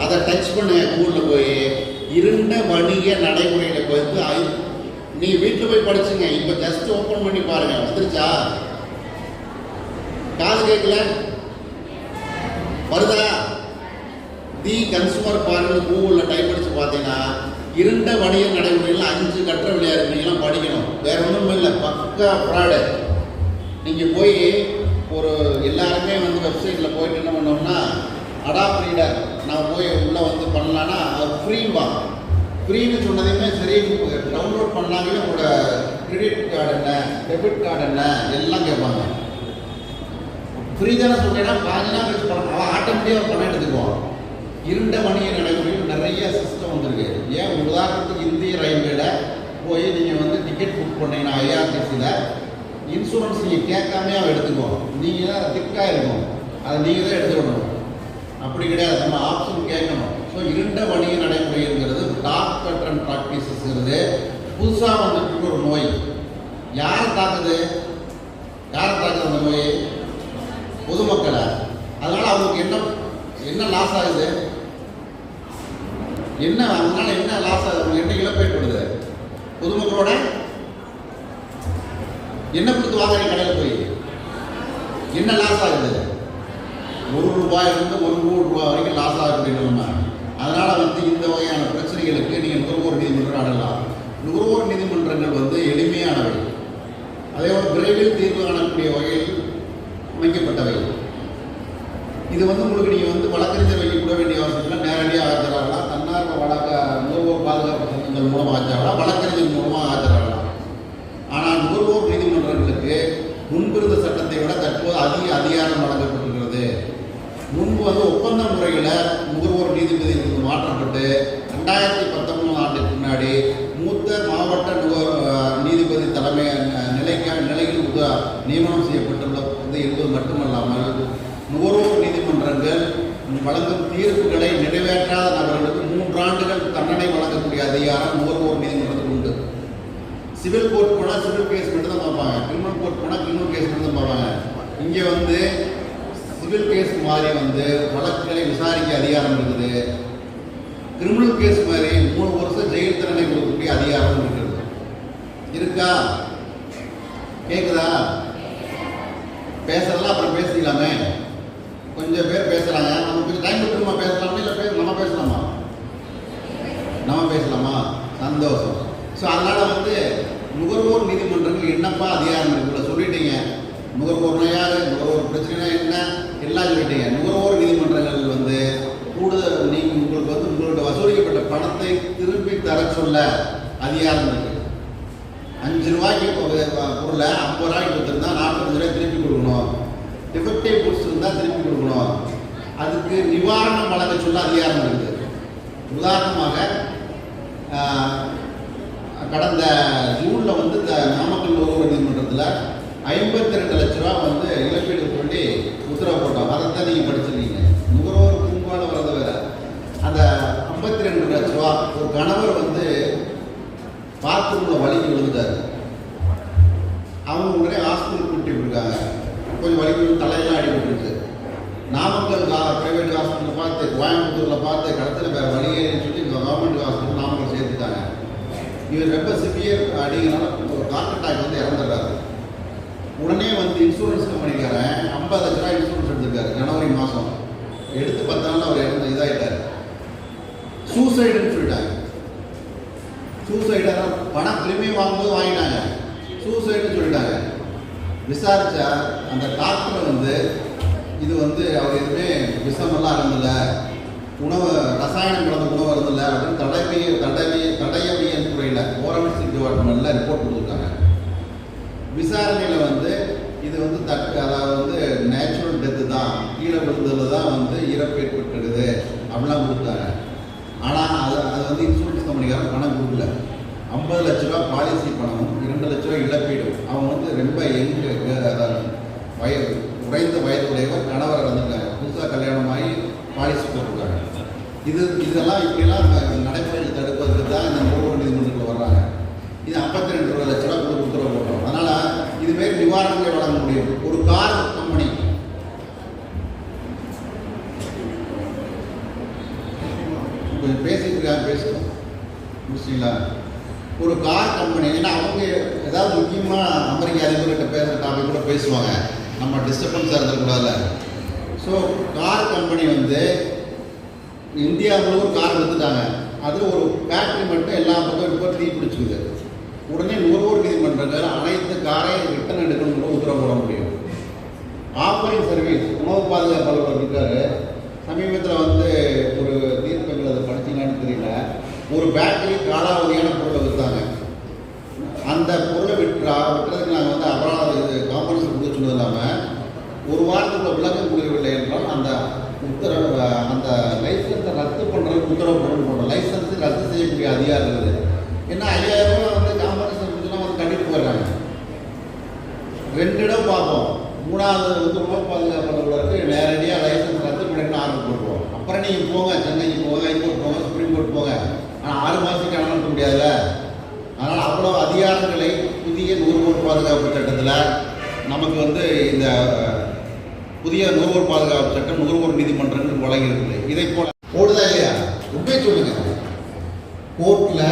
அதை டச் பண்ணுங்க. கூகுளில் போய் இருண்ட வணிக நடைமுறையில் போய் நீ வீட்டில் போய் படிச்சுங்க. இப்போ ஜஸ்ட் ஓப்பன் பண்ணி பாருங்க. வந்துருச்சா? காது கேட்கல? வருதா? தி கன்சூமர் பார்க்னு கூகுளில் டைப் அடிச்சு பார்த்தீங்கன்னா இருண்ட வணிக நடைமுறையில் 5 கற்ற விளையாடு நீங்களாம் படிக்கணும். வேற ஒன்றும் இல்லை, பக்கா ஃப்ராடு. நீங்கள் போய் ஒரு எல்லாருமே வந்து வெப்சைட்டில் போயிட்டு என்ன பண்ணோம்னா, அடாப்ட் ரீடர் நான் போய் உள்ளே வந்து பண்ணலான்னா அது ஃப்ரீம்பா. ஃப்ரீன்னு சொன்னதையுமே சரி டவுன்லோட் பண்ணலாங்களே. உங்களோட கிரெடிட் கார்டு என்ன, டெபிட் கார்டு என்ன எல்லாம் கேட்பாங்க. ஃப்ரீ தானே சொல்கிறேன்னா பாதி நாள் கழிச்சு பண்ண அவன் ஆட்டோமேட்டிக்காக பணம் எடுத்துக்குவான். இருண்ட வணிக நடைமுறையில் நிறைய சிஸ்டம் வந்துருக்கு. ஏன் உதாரணத்துக்கு இந்திய ரயில்வேல போய் நீங்கள் வந்து டிக்கெட் புக் பண்ணீங்கன்னா IRTCயில் இன்சூரன்ஸ் நீங்கள் கேட்காமே அவன் எடுத்துக்குவோம். நீங்கள் தான் திக்காக இருக்கும், அதை நீங்கள் தான் எடுத்துக்கணும். அப்படி கிடையாது, நம்ம ஆப்ஷன் கேட்கணும். ஸோ இருண்ட வணிக நடைமுறைங்கிறது டார்க் பேட்டர்ன் ப்ராக்டிசஸ்ங்கிறது புதுசாக வந்துட்டு ஒரு நோய். யாரை தாக்குது அந்த நோய்? பொதுமக்களை. அதனால் அவங்களுக்கு என்ன லாஸ் ஆகுது? அதனால என்ன லாஸ் ஆகுது? அவங்க என்ன இழப்பு ஏற்படுது? பொதுமக்களோட என்ன கொடுத்து வாங்குறீங்க? கடையில் போய் என்ன லாஸ் ஆகுது? ₹1 1 கோடி வரைக்கும் லாஸ் ஆகக்கூடிய நிலைமை. அதனால் வந்து இந்த வகையான பிரச்சனைகளுக்கு நீங்கள் நுகர்வோர் நீதிமன்றம் அடலாம். நுகர்வோர் நீதிமன்றங்கள் வந்து எளிமையானவை, அதே விரைவில் தீர்வு காணக்கூடிய வகை அமைக்கப்பட்டவை. இது வந்து உங்களுக்கு நீங்கள் வந்து வழக்கறிஞர் வைக்கக்கூட வேண்டிய அவசியம் இல்லை. நேரடியாக ஆஜராகலாம், தன்னார்வ வழக்க நுகர்வோர் பாதுகாப்பு சட்டங்கள் மூலமாக ஆஜராகலாம், வழக்கறிஞர் மூலமாக ஆஜராகலாம். ஆனால் நுகர்வோர் நீதிமன்றங்களுக்கு முன்பிருந்த சட்டத்தை விட தற்போது அதிக அதிகாரம் வழங்கப்பட்டிருக்கிறது. முன்பு வந்து ஒப்பந்த முறையில் நுகர்வோர் நீதிபதிகளுக்கு மாற்றப்பட்டு 2019 ஆண்டுக்கு முன்னாடி மூத்த மாவட்ட நீதிபதி தலைமை நிலையில் நியமனம் செய்யப்பட்டுள்ளது என்பது மட்டுமல்லாமல் நுகர்வோர் நீதிமன்றங்கள் வழங்கும் தீர்ப்புகளை நிறைவேற்றாத நபர்களுக்கு 3 ஆண்டுகள் தண்டனை வழங்கக்கூடிய அதிகாரம் நுகர்வோர் நீதிமன்றத்துக்கு உண்டு. சிவில் கோர்ட் போனால் சிவில் கேஸ் மட்டும் தான் பார்ப்பாங்க, கிரிமினல் கோர்ட் போனால் கிரிமினல் கேஸ் மட்டும் தான் பார்ப்பாங்க. இங்கே வந்து சிவில் கேஸ் மாதிரி வந்து வழக்குகளை விசாரிக்க அதிகாரம் இருக்குது. கிரிமினல் கேஸ் மாதிரி 3 வருஷம் ஜெயில் தண்டனை கொடுக்கக்கூடிய அதிகாரம் இருக்கிறது. இருக்கா? கேட்குதா? பேசலாம், அப்புறம் பேசிக்கலாமே. கொஞ்சம் பேர் பேசுகிறாங்க, நம்ம கொஞ்சம் டைம் விட்டுருமா பேசலாமா? இல்லை நம்ம பேசலாமா? நம்ம பேசலாமா? சந்தோஷம். ஸோ அதனால் வந்து நுகர்வோர் நீதிமன்றங்கள் என்னப்பா அதிகாரம் இருக்குல்ல சொல்லிட்டீங்க. நுகர்வோர்னா யார், நுகர்வோர் பிரச்சனைனா என்ன எல்லாம் சொல்லிட்டீங்க. நுகர்வோர் நீதிமன்றங்கள் வந்து கூடுதல் உங்களுக்கு வந்து உங்களோட வசூலிக்கப்பட்ட பணத்தை திருப்பி தர சொல்ல அதிகாரம் இருக்குது. 5 ரூபாய்க்கு பொருளை 50 ரூபாய்க்கு கொடுத்துருந்தா 45 ரூபாய் திருப்பி கொடுக்கணும். டிஃபெக்டிவ் குட்ஸ் இருந்தால் திருப்பி கொடுக்கணும். அதுக்கு நிவாரணம் வழங்க சொல்ல அதிகாரம் இருக்குது. உதாரணமாக கடந்த ஜூனில் வந்து நாமக்கல் நுகர்வோர் நீதிமன்றத்தில் 52 லட்ச ரூபா வந்து இழப்பீடு சொல்லி உத்தரவு போட்டோம். அதைத்தான் நீங்கள் படிச்சிருக்கீங்க. நுகர்வோர் குறும்பான வரது வேற. அந்த 52 லட்ச ரூபா ஒரு கணவர் வந்து பாத்ரூமில் வலிக்கு விழுந்துட்டார். அவங்க உடனே ஹாஸ்பிட்டல் கூட்டி போயிருக்காங்க. கொஞ்சம் வலிக்கு தலையெல்லாம் அடிபட்டுருக்கு. நாமக்கல் ப்ரைவேட் ஹாஸ்பிட்டலில் பார்த்து, கோயம்புத்தூரில் பார்த்து, கடத்தில் வேறு வழியேன்னு சொல்லி கவர்மெண்ட் ஹாஸ்பிட்டல் நாமக்கல் சேர்த்துட்டாங்க. இவர் ரொம்ப சிவியர் அடிங்கனால ஒரு ஹார்ட் அட்டாக் வந்து இறந்துடுறாரு. உடனே வந்து இன்சூரன்ஸ் கம்பெனிக்காரன் 50 லட்ச ரூபாய் இன்சூரன்ஸ் எடுத்திருக்காரு. ஜனவரி மாதம் எடுத்து 10 நாள் அவர் இதாகிட்டார். சூசைடுன்னு சொல்லிட்டாங்க. சூசைடு பணம் திரும்பி வாங்கும்போது வாங்கிட்டாங்க, சூசைடுன்னு சொல்லிட்டாங்க. விசாரித்தா அந்த டாக்டர் வந்து இது வந்து அவர் எதுவுமே விஷமெல்லாம் இருந்தில்ல, உணவு ரசாயனம் கலந்த உணவு இருந்தில்ல அப்படின்னு தடயவியல் துறையில் ஃபோரன்சிக் டிபார்ட்மெண்ட்டில் ரிப்போர்ட் கொடுத்துருக்காங்க. விசாரணையில் வந்து இது வந்து அதாவது வந்து நேச்சுரல் டெத்து தான், கீழே விழுந்ததில் தான் வந்து இறப்பு ஏற்பட்டுருக்குது அப்படிலாம் கொடுத்தாங்க. ஆனால் அது வந்து இன்சூரன்ஸ் கம்பெனிக்காரன் பணம் கொடுக்கல. 50 லட்ச ரூபா பாலிசி பணமும் 2 லட்ச ரூபா இழப்பீடு. அவங்க வந்து ரொம்ப குறைந்த வயதுடையவர், கணவர் இறந்துருக்காங்க, புதுசாக கல்யாணமாகி பாலிசி போட்டிருக்காங்க. இதெல்லாம் இப்படிலாம் நடைமுறையில் தடுப்பதற்கு தான் இந்த நுகர்வோர் நீதிமன்றத்தில் வர்றாங்க. இது 52 லட்ச ரூபா கொடுத்து உத்தரவு போடுறோம். அதனால் இதுமாரி நிவாரணங்களை வழங்க முடியும். ஒரு கார் கம்பெனி கொஞ்சம் பேசிட்டு இருக்காங்க, பேசணும் முடிச்சிங்களா? ஒரு கார் கம்பெனி, ஏன்னா அவங்க ஏதாவது முக்கியமாக அமெரிக்க அதிபர்கிட்ட பேசுகிற டாபிக் கூட பேசுவாங்க, நம்ம டிஸ்டர்பன்ஸாக இருந்துக்கூடாதுல்ல. ஸோ கார் கம்பெனி வந்து இந்தியா முழுவதும் கார் எடுத்துட்டாங்க. அதில் ஒரு பேட்டரி மட்டும் எல்லா பக்கம் இப்போ தீ பிடிச்சிக்குது. உடனே நுகர்வோர் நீதிமன்றங்கள் அனைத்து காரையும் ரிட்டர்ன் எடுக்கணும்னு உத்தரவு போட முடியும். ஆஃபரிங் சர்வீஸ் உணவு பாதுகாப்பு அலுவலர் இருக்காரு. சமீபத்தில் வந்து ஒரு தீர்ப்பங்கள் அதை படிச்சிங்களான்னு தெரியல. ஒரு பேட்டரி காலாவதியான பொருளை விற்றாங்க. அந்த பொருளை விட்டுறதுக்கு நாங்கள் வந்து அபராதம் காம்பன்சேஷன் கொடுக்க சொன்னது இல்லாமல் ஒரு வாரத்துக்குள்ள விளக்கம் முடியவில்லை என்றால் அந்த உத்தரவு அந்த லைசன்ஸை ரத்து பண்ணுறதுக்கு உத்தரவு போடணும். லைசன்ஸை ரத்து செய்யக்கூடிய அதிகாரம் இருக்குது. ஏன்னா 5000 ரூபா வந்து காம்பன்சேஷன் கொடுத்துலாம் வந்து கண்டிட்டு போயிடுறாங்க. 2 இடம் பார்ப்போம். 3வது வந்து உணவு பாதுகாப்பு அலுவலருக்கு நேரடியாக லைசன்ஸ் ரத்து பண்ணிட்டு ஆர்டர் போட்டுருவோம். அப்புறம் நீங்கள் போங்க, சென்னைக்கு போங்க, ஹைகோர்ட் போங்க, சுப்ரீம் கோர்ட் போங்க. ஆனால் 6 மாதத்துக்கு அனுமதிக்க முடியாதுல்ல. அதனால் அவ்வளோ அதிகாரங்களை புதிய நுகர்வோர் பாதுகாப்பு சட்டத்தில் நமக்கு வந்து இந்த புதிய நுகர்வோர் பாதுகாப்பு சட்டம் நுகர்வோர் நீதிமன்றங்கள் வழங்கியிருக்குது. இதை போல போடுதா இல்லையா? உண்மையை சொல்லுங்க. கோர்ட்டில்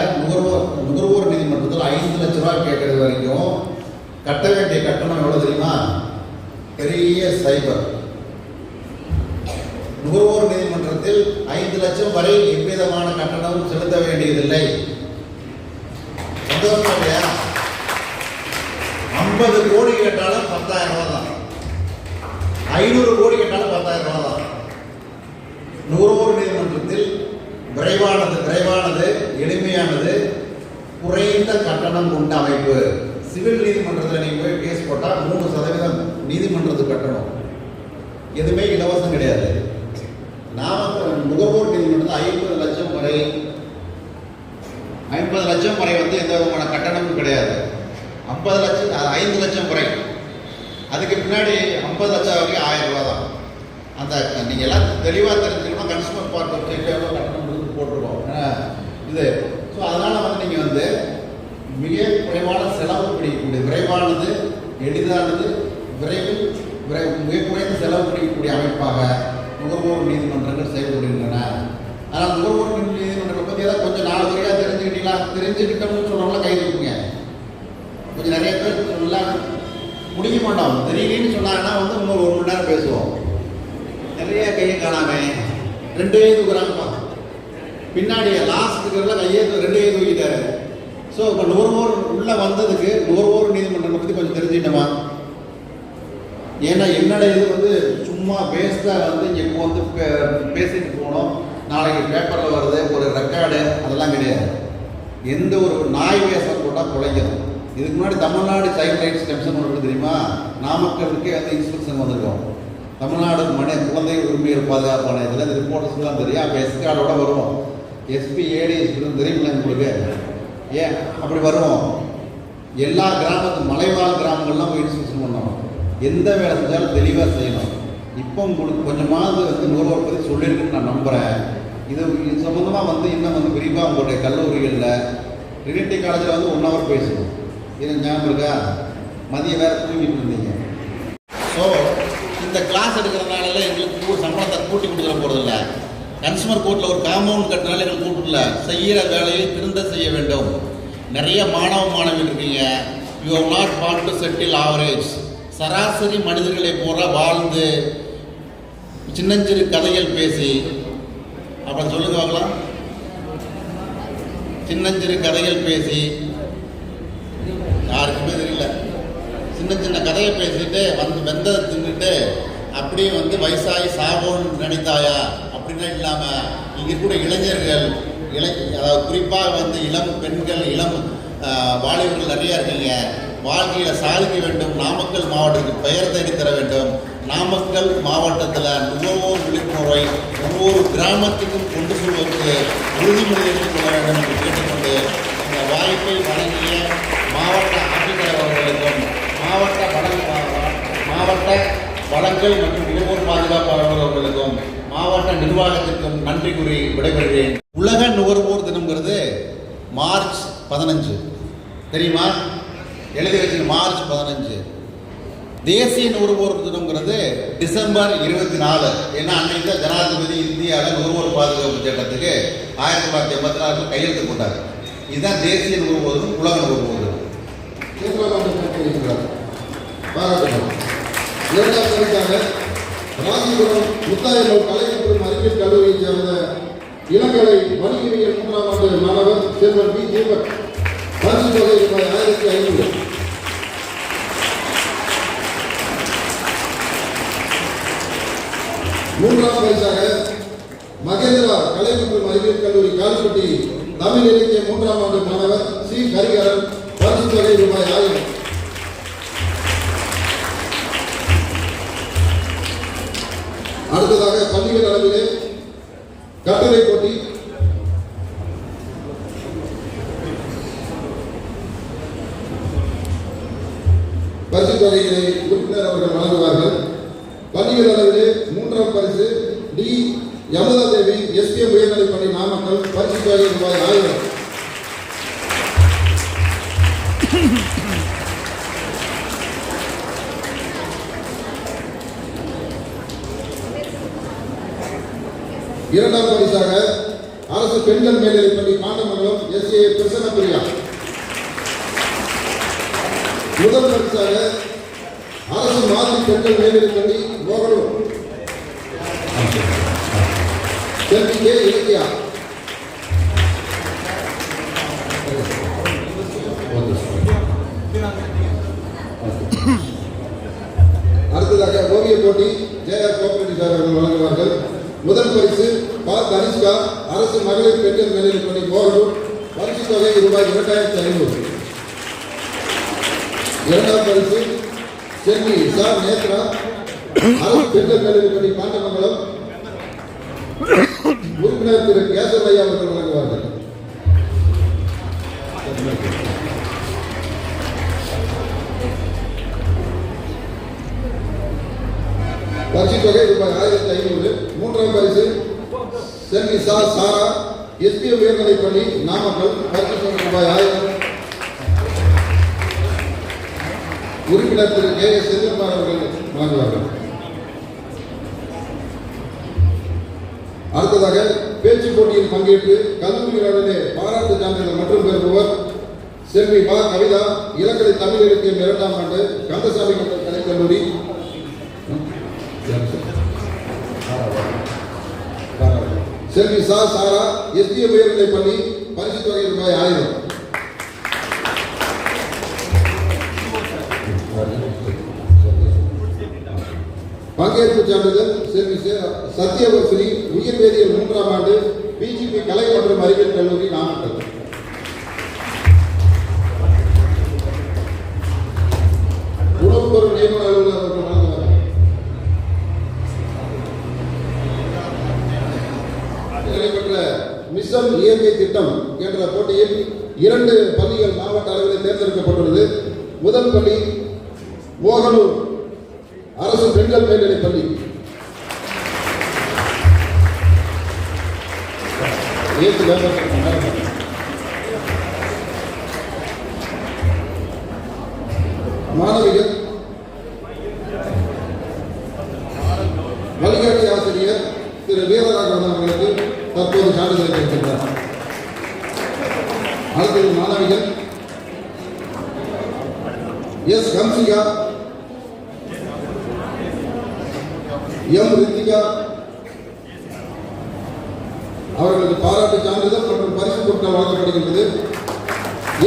நுகர்வோர் நீதிமன்றத்தில் 5 லட்ச ரூபா கேட்கறது வரைக்கும் கட்ட வேண்டிய கட்டணம் எவ்வளோ தெரியுமா? பெரிய சைபர். நுகர்வோர் நீதிமன்றத்தில் 5 லட்சம் வரை எவ்விதமான கட்டணமும் செலுத்த வேண்டியதில்லை. சந்தோஷம் இல்லையா? 50 கோடி கேட்டாலும் 10,000 ரூபா தான். 500 கோடி கேட்டாலும் 10,000 ரூபா தான். நுகர்வோர் நீதிமன்றத்தில் விரைவானது எளிமையானது குறைந்த கட்டணம் கொண்ட அமைப்பு. சிவில் நீதிமன்றத்தில் நீங்கள் போய் கேஸ் போட்டால் 3% நீதிமன்றத்துக்கு கட்டணம், எதுவுமே இலவசம் கிடையாது. நாம் நுகர்வோர் நீதிமன்றத்தில் 50 லட்சம் வரை வந்து எந்த விதமான கட்டணமும் கிடையாது. 50 லட்சம், 5 லட்சம் வரை, அதுக்கு பின்னாடி 50 லட்சம் வரைக்கும் 1000 ரூபா தான். அந்த நீங்கள் எல்லாம் தெளிவாக தெரிஞ்சுக்கணும். கன்சூமர் பார்ட் வெப்சைட்டில் எவ்வளோ கட்டணம் கொடுத்து போட்டிருக்கோம் இது. ஸோ அதனால் வந்து நீங்கள் வந்து மிக குறைவான செலவு பிடிக்கக்கூடிய, விரைவானது எளிதானது, மிக குறைந்த செலவு பிடிக்கக்கூடிய அமைப்பாக நுகர்வோர் நீதிமன்றங்கள் செயல்படுகின்றன. ஆனால் நுகர்வோர் நீதிமன்றங்களை பற்றி ஏதாவது கொஞ்சம் 4 வரையாக தெரிஞ்சுக்கிட்டோம்னு சொன்னோம்னா கை வைக்குங்க. கொஞ்சம் நிறைய பேர் சொல்லலாம் முடிக்க மாட்டோம். தெரியலன்னு சொன்னாங்கன்னா வந்து இன்னொரு 1 மணி நேரம் பேசுவோம். நிறைய கையை காணாமே 2 தூக்குறாங்கப்பா, பின்னாடி லாஸ்ட்டுக்குள்ள கையை 2 தூக்கிட்டாரு. ஸோ இப்போ நுகர்வோர் உள்ளே வந்ததுக்கு நுகர்வோர் நீதிமன்றத்தை பற்றி கொஞ்சம் தெரிஞ்சுக்கிட்டோமா? ஏன்னா என்னோட இது வந்து சும்மா பேஸ்டாக வந்து இங்கே வந்து பேசிட்டு போனோம், நாளைக்கு பேப்பரில் வருது ஒரு ரெக்கார்டு, அதெல்லாம் கிடையாது. எந்த ஒரு நாய் வேஷம் போட்டால் குலைக்கணும். இதுக்கு முன்னாடி தமிழ்நாடு சைல்ட் ரைட்ஸ் கமிஷன் ஒன்று தெரியுமா? நாமக்கலுக்கே வந்து இன்ஸ்பெக்ஷன் வந்திருக்கோம். தமிழ்நாடு குழந்தை உரிமைகள் பாதுகாப்பு ஆணையத்தில் இந்த ரிப்போர்ட்டர்ஸ்லாம் தெரியும். அப்போ எஸ்கார்டோட வருவோம். எஸ்பி ஏடிஎஸ்பி தெரியுமில்ல உங்களுக்கு? ஏன் அப்படி வருவோம்? எல்லா மலைவாழ் கிராமங்கள்லாம் போய் இன்ஸ்பெக்ஷன் பண்ணோம். எந்த வேலை செஞ்சாலும் தெளிவாக செய்யணும். இப்போ உங்களுக்கு கொஞ்சமாவது வந்து நுகர்வோர் பற்றி சொல்லியிருக்குன்னு நான் நம்புகிறேன். இது சம்மந்தமாக வந்து இன்னும் வந்து விரிவாக உங்களுடைய கல்லூரிகளில் ட்ரினிட்டி காலேஜில் வந்து 1 hour பேசணும். இது ஞாபகம் இருக்கா? மதியம் வேறு தூங்கிட்டு இருந்தீங்க. ஸோ இந்த கிளாஸ் எடுக்கிறதுனால எங்களுக்கு சம்பளத்தை கூட்டி கொடுக்குற போகிறதில்ல. கன்சூமர் கோர்ட்டில் ஒரு காம்பவுண்ட் கட்டினால எங்களுக்கு கூட்டல. செய்கிற வேலையை திருந்த செய்ய வேண்டும். நிறைய மாணவிகள் இருக்கீங்க. You have not want to settle average. சராசரி மனிதர்களை போல வாழ்ந்து சின்னஞ்சிறு கதைகள் பேசி, அப்புறம் சொல்லுங்க பார்க்கலாம், சின்னஞ்சிறு கதைகள் பேசி, யாருக்குமே தெரியல, சின்ன கதையை பேசிட்டு வெந்ததை தின்னுட்டு அப்படியே வந்து வயசாகி சாவோன்னு நினைத்தாயா அப்படின்னா இல்லாமல் இங்கே கூட இளைஞர்கள் அதாவது குறிப்பாக வந்து இளம் பெண்கள், இளம் வாலிபர்கள் நிறையா இருக்கீங்க. வாழ்க்கையில் சாதிக்க வேண்டும். நாமக்கல் மாவட்டத்துக்கு பெயர் தேடி தர வேண்டும். நாமக்கல் மாவட்டத்தில் நுகர்வோர் விழிப்புணர்வை ஒவ்வொரு கிராமத்துக்கும் கொண்டு செல்வதற்கு உறுதிமொழி எடுத்துக்கொள்ள வேண்டும் என்று கேட்டுக்கொண்டு இந்த வாய்ப்பை வழங்கிய மாவட்ட ஆட்சித்தலைவர் அவர்களுக்கும் மாவட்ட வழங்கல் மற்றும் நுகர்வோர் பாதுகாப்பு அலுவலர்களுக்கும் மாவட்ட நிர்வாகத்திற்கும் நன்றி கூறி விடைபெறுகிறேன். உலக நுகர்வோர் தினம்ங்கிறது மார்ச் 15 தெரியுமா? எழுதி வச்சு மார்ச் 15. தேசிய நுகர்வோர் தினம்ங்கிறது டிசம்பர் 24. ஏன்னா அன்னைக்கு தான் ஜனாதிபதி இந்தியாவில் நுகர்வோர் பாதுகாப்பு சட்டத்துக்கு 1984 கையெழுத்து போட்டார். இதுதான் தேசிய நுகர்வோர் தினம், உலக நுகர்வோர் தினம். ராசிபுரம் முத்தாயலூர் கலை மற்றும் அறிவியல் கல்லூரியை சேர்ந்த இளங்கலை வணிகவியல் 3ஆம் ஆண்டு மாணவர் செல்வன் பி. தீபக் பரிசு தொகை ரூபாய் 1500. 3ஆம் பரிசாக மகேந்திரா கலை மற்றும் அறிவியல் கல்லூரி கால்பட்டி தமிழ் இலக்கிய 3ஆம் ஆண்டு மாணவர் சி. ஹரிகரன் பரிசு தொகை ரூபாய் 1000. அடுத்ததாக பள்ளிகள் அளவிலே கட்டுரை போட்டி பரிசு தொகைகளை உறுப்பினர் அவர்கள் வழங்குவார்கள். பள்ளிகள் அளவிலே 3ஆம் பரிசு டி. யமுதா தேவி SPM உயர்நிலைப்பள்ளி நாமக்கல் பரிசு தொகை ரூபாய் 1000. இரண்டாம் பரிசாக அரசு பெண்கள் மேல்நிலைப்பள்ளி காண்டமங்கலம் SA பிரசன்னபிரியா. முதல் பரிசாக அரசு மாதிரி பெண்கள் மேல்நிலைப்பள்ளி மோகனூர் செல்வி கே. இலக்கியா. அடுத்ததாக ஓவிய போட்டி ஜேஆர் கோஆபரேட்டிவ் சார் அவர்கள் வழங்குவார்கள். முதல் பரிசு பா தனிஷ்கா அரசு மகளிர் பெண்கள் மேல்நிலைப் பள்ளி மோகனூர். பரிசு தொகை ரூபாய் 2500. இரண்டாம் பரிசு செல்வி சா நேத்ரா அரசு பெண்கள் மேல்நிலைப் பள்ளி பாண்டமங்கலம். உறுப்பினர் திரு கேசவையா அவர்கள் வழங்குவார்கள். பரிசு தொகை ரூபாய் 1500. மூன்றாம் பரிசு செல்வி சா சாரா எஸ்பிஎம் உயர்நிலைப் பள்ளி நாமக்கல். பரிசு தொகை ரூபாய் 1000. உறுப்பினர் திரு கே எஸ் செந்தில்குமார் அவர்கள் வழங்குவார்கள். அடுத்ததாக பேச்சு போட்டியில் பங்கேற்று கல்லூரிகளிலே பாராட்டு சான்றிதழ் மற்றும் பெறுபவர் செல்வி பா கவிதா இலக்கண தமிழ் இலக்கியம் 2ஆம் ஆண்டு கந்தசாமி கலைக்கல்லூரி. செல்வி சா சாரா எஸ்டிஎம் உயர்நிலைப் பள்ளி. பரிசு தொகை ரூபாய் 1000. பங்கேற்பு சான்றிதழ் செல்வி சத்யவர்ஷினி உயிர் வேதியியல் 3ஆம் ஆண்டு பிஜிபி கலை மற்றும் அறிவியல் கல்லூரி நாமக்கல். உணவுப் பொருள் நியமன அலுவலர் அவர்கள் வழங்குவார்கள். நடைபெற்ற மிஷன் இயற்கை திட்டம் என்ற போட்டியில் 2 பள்ளிகள் மாவட்ட அளவில் தேர்ந்தெடுக்கப்பட்டுள்ளது. முதல் பள்ளி மோகனூர் அரசு பெண்கள் மேல்நிலைப் பள்ளி. மாணவிகள் வழிகாட்டி ஆசிரியர் திரு வீரராகவன் அவர்களுக்கு தற்போது சான்றிதழ் கிடைக்கின்றார். அடுத்தது மாணவிகள் எஸ் ஹம்சிகா, எம் ரித்திகா அவர்களுக்கு பாராட்டு சான்றிதழ் மற்றும் பரிசு பொருட்கள் வழங்கப்படுகின்றது.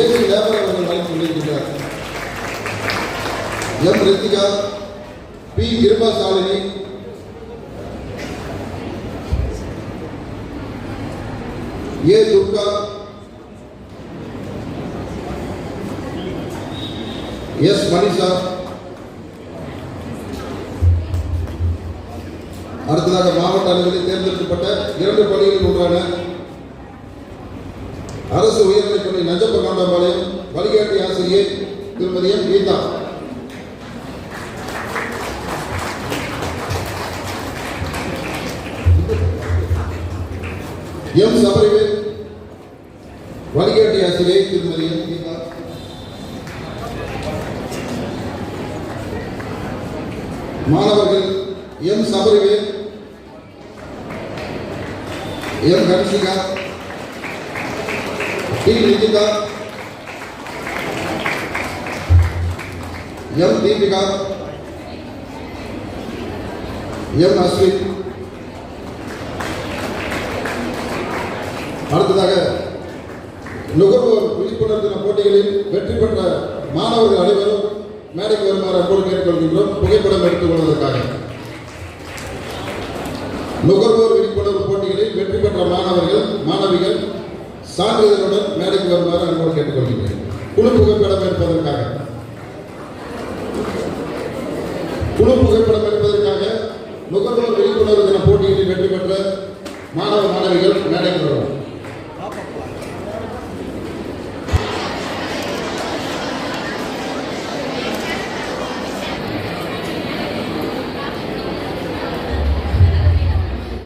ஏசி லேபர் அவர்கள் வழங்கி கொண்டிருக்கிறார். எம் ரித்திகா, பி கிருபா சாலினி, ஏ துர்கா, எஸ் மனிஷா. அடுத்ததாக மாவட்ட அளவில் தேர்ந்தெடுக்கப்பட்ட 2 பள்ளிகளில் ஒன்றான அரசு உயர்நிலைப் பள்ளி நஞ்சப்ப காண்டாம்பாளையம் வழிகாட்டி ஆசிரியர் திருமதி எம் கீதா. எம் சபரிவேல் வழிகாட்டி ஆசிரியர் திருமதி எம் கீதா. மாணவர்கள் M Sabarivel, M Kanishka, T Lijika, M Deepika, M Ashwin. அடுத்ததாக நுகர்வோர் விழிப்புணர்வு தின போட்டிகளில் வெற்றி பெற்ற மாணவர்கள் அனைவரும் மேடைக்கு வருமாறு அன்போடு கேட்டுக்கொள்கின்றோம். புகைப்படம் எடுத்துக் கொள்வதற்காக நுகர்வோர் விழிப்புணர்வு போட்டிகளில் வெற்றி பெற்ற மாணவிகள் சான்றிதழுடன் மேடைக்கு வருமாறு அன்போடு கேட்டுக்கொள்கின்றேன். குழு புகைப்படம் எடுப்பதற்காக நுகர்வோர் விழிப்புணர்வு தின போட்டிகளில் வெற்றி பெற்ற மாணவிகள் மேடைக்கு வருவார்கள்.